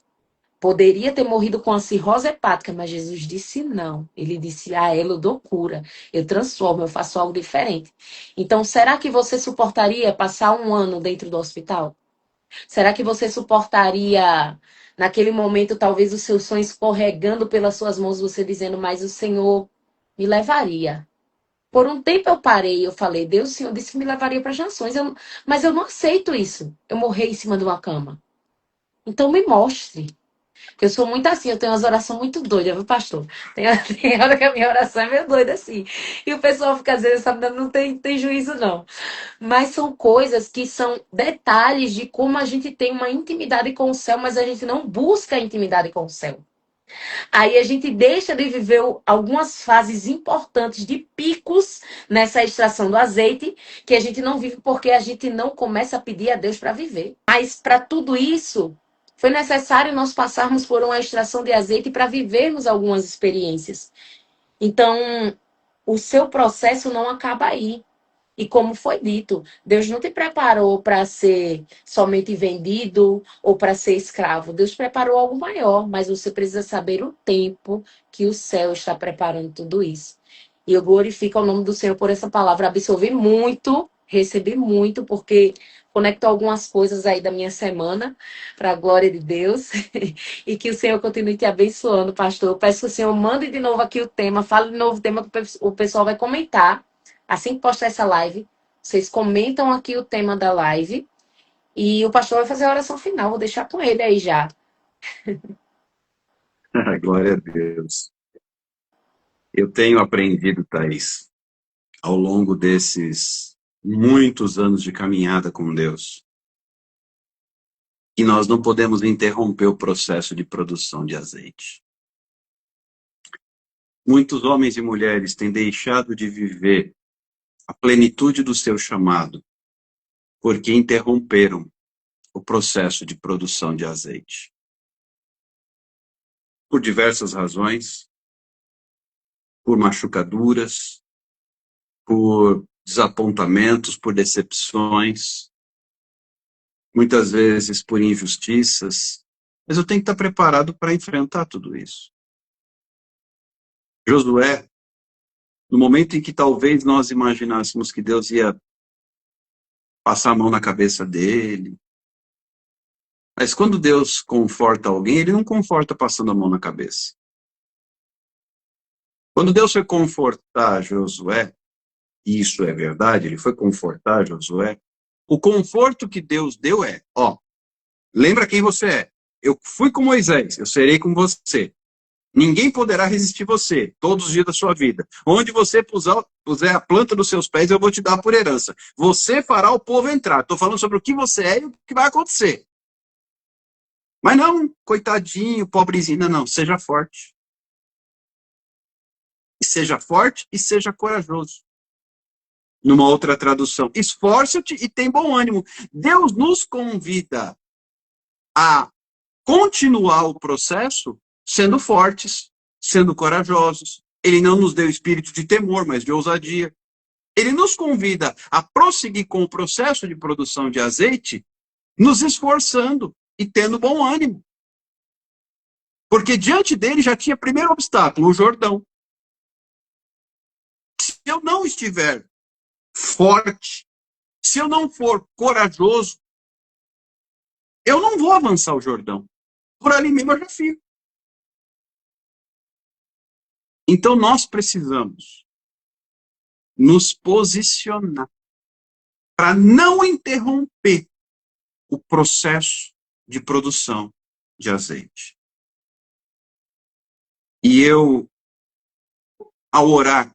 Poderia ter morrido com a cirrose hepática, mas Jesus disse não. Ele disse, eu dou cura, eu transformo, eu faço algo diferente. Então, será que você suportaria passar um ano dentro do hospital? Será que você suportaria, naquele momento, talvez o seu sonho escorregando pelas suas mãos, você dizendo, mas o Senhor me levaria? Por um tempo eu parei, eu falei, Deus, o Senhor disse que me levaria para as nações, mas eu não aceito isso. Eu morri em cima de uma cama. Então me mostre. Porque eu sou muito assim, eu tenho umas orações muito doidas, viu, pastor? Tem, tem hora que a minha oração é meio doida assim. E o pessoal fica às vezes, sabe, não tem juízo, não. Mas são coisas que são detalhes de como a gente tem uma intimidade com o céu, mas a gente não busca a intimidade com o céu. Aí a gente deixa de viver algumas fases importantes de picos nessa extração do azeite, que a gente não vive porque a gente não começa a pedir a Deus para viver. Mas para tudo isso, foi necessário nós passarmos por uma extração de azeite para vivermos algumas experiências. Então, o seu processo não acaba aí. E como foi dito, Deus não te preparou para ser somente vendido ou para ser escravo. Deus preparou algo maior, mas você precisa saber o tempo que o céu está preparando tudo isso. E eu glorifico o nome do Senhor por essa palavra. Absorvi muito, recebi muito, porque conectou algumas coisas aí da minha semana, para a glória de Deus. E que o Senhor continue te abençoando, pastor. Eu peço que o Senhor mande de novo aqui o tema, fale de novo o tema que o pessoal vai comentar. Assim que postar essa live, vocês comentam aqui o tema da live e o pastor vai fazer a oração final. Vou deixar com ele aí já. Glória a Deus. Eu tenho aprendido, Thaís, ao longo desses muitos anos de caminhada com Deus, que nós não podemos interromper o processo de produção de azeite. Muitos homens e mulheres têm deixado de viver a plenitude do seu chamado, porque interromperam o processo de produção de azeite. por diversas razões, por machucaduras, por desapontamentos, por decepções, muitas vezes por injustiças, mas eu tenho que estar preparado para enfrentar tudo isso. Josué, no momento em que talvez nós imaginássemos que Deus ia passar a mão na cabeça dele, mas quando Deus conforta alguém, ele não conforta passando a mão na cabeça. Quando Deus foi confortar Josué, e isso é verdade, ele foi confortar Josué, o conforto que Deus deu é, ó, lembra quem você é. Eu fui com Moisés, eu serei com você. Ninguém poderá resistir você todos os dias da sua vida. Onde você puser a planta dos seus pés, eu vou te dar por herança. Você fará o povo entrar. Estou falando sobre o que você é e o que vai acontecer. Mas não, coitadinho, pobrezinho, não. Seja forte. Seja forte e seja corajoso. Numa outra tradução, esforça-te e tem bom ânimo. Deus nos convida a continuar o processo sendo fortes, sendo corajosos. Ele não nos deu espírito de temor, mas de ousadia. Ele nos convida a prosseguir com o processo de produção de azeite, nos esforçando e tendo bom ânimo. Porque diante dele já tinha primeiro obstáculo, o Jordão. Se eu não estiver forte, se eu não for corajoso, eu não vou avançar o Jordão. Por ali mesmo eu já fico. Então nós precisamos nos posicionar para não interromper o processo de produção de azeite. E eu, ao orar,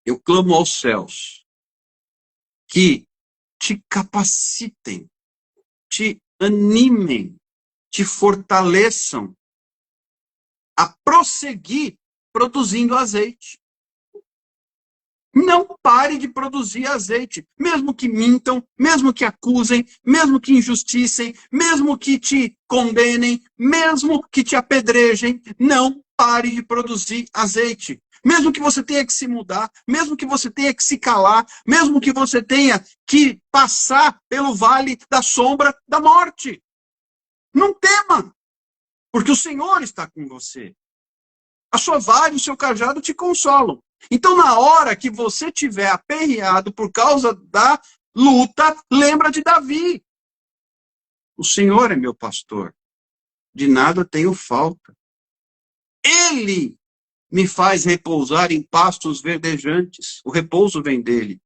eu clamo aos céus que te capacitem, te animem, te fortaleçam a prosseguir produzindo azeite. Não pare de produzir azeite, mesmo que mintam, mesmo que acusem, mesmo que injusticem, mesmo que te condenem, mesmo que te apedrejem, não pare de produzir azeite. Mesmo que você tenha que se mudar, mesmo que você tenha que se calar, mesmo que você tenha que passar pelo vale da sombra da morte. Não tema, porque o Senhor está com você. A sua vara e o seu cajado te consolam. Então, na hora que você estiver aperreado por causa da luta, lembra de Davi. O Senhor é meu pastor, de nada tenho falta. Ele me faz repousar em pastos verdejantes, o repouso vem dele.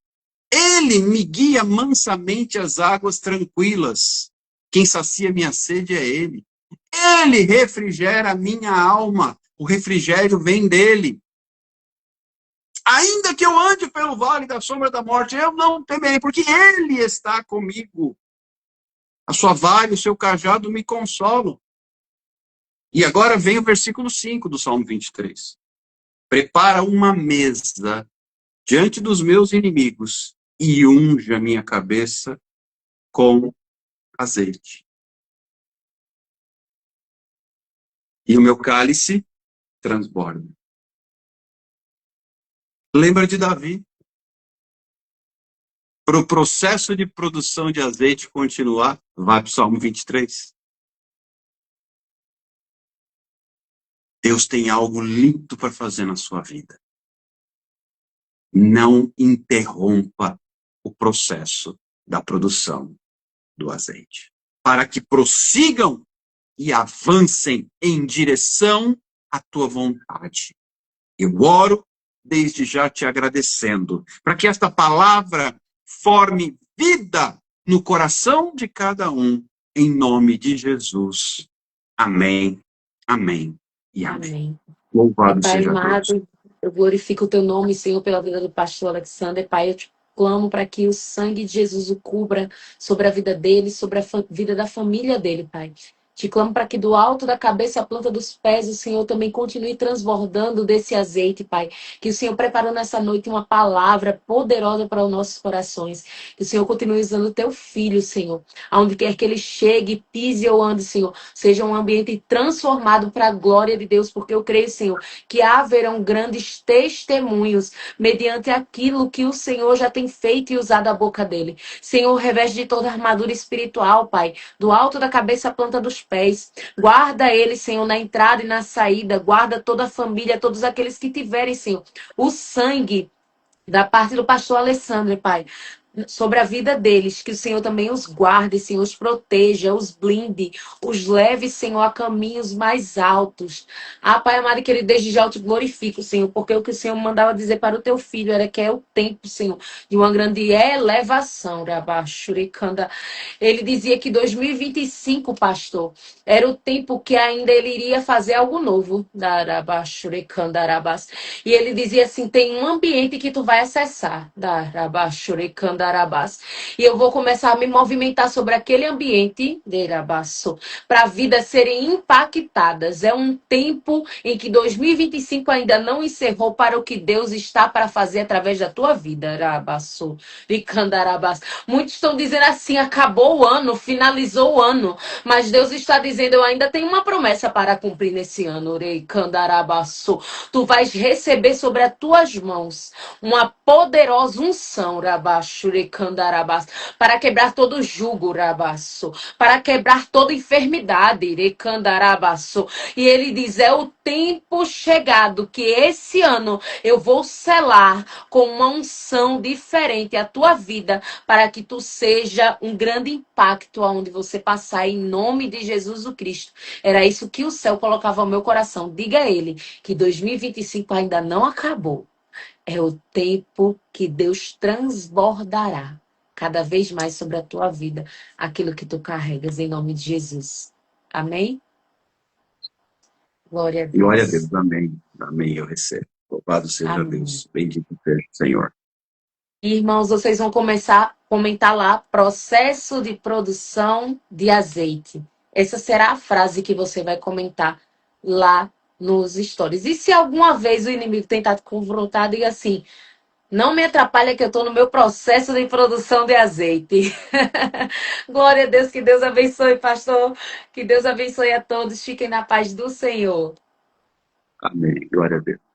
Ele me guia mansamente às águas tranquilas. Quem sacia minha sede é ele. Ele refrigera a minha alma, o refrigério vem dele. Ainda que eu ande pelo vale da sombra da morte, eu não temerei, porque ele está comigo. A sua vara e o seu cajado me consolam. E agora vem o versículo 5 do Salmo 23. Prepara uma mesa diante dos meus inimigos e unge a minha cabeça com azeite. E o meu cálice transborda. Lembra de Davi? Para o processo de produção de azeite continuar, vai para o Salmo 23. Deus tem algo lindo para fazer na sua vida. Não interrompa o processo da produção do azeite. Para que prossigam e avancem em direção à tua vontade. Eu oro desde já te agradecendo, para que esta palavra forme vida no coração de cada um, em nome de Jesus. Amém, amém e amém. Amém. Louvado Pai seja Deus. amado, eu glorifico o teu nome, Senhor, pela vida do pastor Alexander. Pai, eu te clamo para que o sangue de Jesus o cubra sobre a vida dele, sobre a vida da família dele, Pai. Te clamo para que do alto da cabeça à planta dos pés, o Senhor também continue transbordando desse azeite, Pai. Que o Senhor preparou nessa noite uma palavra poderosa para os nossos corações. Que o Senhor continue usando o teu filho, Senhor. Aonde quer que ele chegue, pise ou ande, Senhor. Seja um ambiente transformado para a glória de Deus. Porque eu creio, Senhor, que haverão grandes testemunhos mediante aquilo que o Senhor já tem feito e usado a boca dele. Senhor, reveste de toda a armadura espiritual, Pai. Do alto da cabeça à planta dos pés. Guarda ele, Senhor, na entrada e na saída. Guarda toda a família, todos aqueles que tiverem, Senhor, o sangue da parte do pastor Alessandro, Pai, sobre a vida deles, que o Senhor também os guarde, Senhor, os proteja, os blinde, os leve, Senhor, a caminhos mais altos. Ah, Pai amado, que ele desde já eu te glorifico, Senhor, porque o que o Senhor mandava dizer para o teu filho era que é o tempo, Senhor, de uma grande elevação, Rabachuricanda. Ele dizia que 2025, pastor, era o tempo que ainda ele iria fazer algo novo, Darabachuricanda, Arabas. E ele dizia assim: tem um ambiente que tu vai acessar, Darabachuricandarabas. E eu vou começar a me movimentar sobre aquele ambiente, para vidas serem impactadas. É um tempo em que 2025 ainda não encerrou para o que Deus está para fazer através da tua vida, Rabaço, Ricandarabas. Muitos estão dizendo assim: acabou o ano, finalizou o ano. Mas Deus está dizendo: eu ainda tenho uma promessa para cumprir nesse ano, Ricandarabas. Tu vais receber sobre as tuas mãos uma poderosa unção, Rabachuricandarabas, para quebrar todo jugo, Rabaço, para quebrar toda enfermidade, Recandarabaço. E ele diz: é o tempo chegado que esse ano eu vou selar com uma unção diferente a tua vida, para que tu seja um grande impacto aonde você passar, em nome de Jesus o Cristo. Era isso que o céu colocava ao meu coração. Diga a ele que 2025 ainda não acabou. É o tempo que Deus transbordará cada vez mais sobre a tua vida aquilo que tu carregas, em nome de Jesus. Amém? Glória a Glória a Deus. Deus. Amém. Amém. Eu recebo. Louvado seja Amém. Deus. Bendito seja o Senhor. Irmãos, vocês vão começar a comentar lá: processo de produção de azeite. Essa será a frase que você vai comentar lá nos stories. E se alguma vez o inimigo tentar te confrontar, diga assim: não me atrapalha que eu estou no meu processo de produção de azeite. Glória a Deus, que Deus abençoe, pastor. Que Deus abençoe a todos. Fiquem na paz do Senhor. Amém. Glória a Deus.